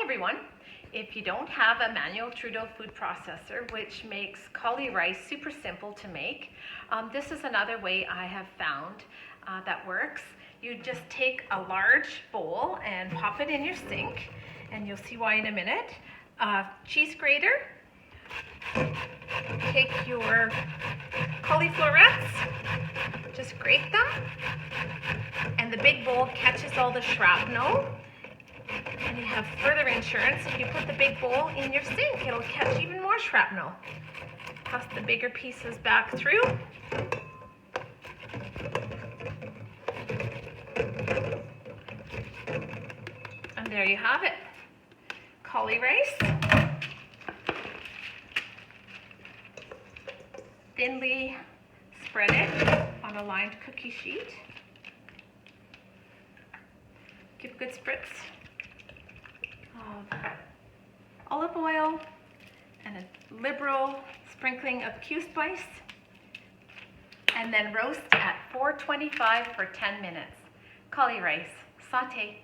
everyone. If you don't have a manual Trudeau food processor, which makes Caulirice super simple to make, this is another way I have found that works. You just take a large bowl and pop it in your sink, and you'll see why in a minute. Cheese grater, take your cauliflorettes, just grate them, and the big bowl catches all the shrapnel. And you have further insurance if you put the big bowl in your sink, it'll catch even more shrapnel. Toss the bigger pieces back through. And there you have it. Caulirice. Thinly spread it on a lined cookie sheet. Give a good spritz of olive oil and a liberal sprinkling of Qspice, and then roast at 425 for 10 minutes. Caulirice, sauté.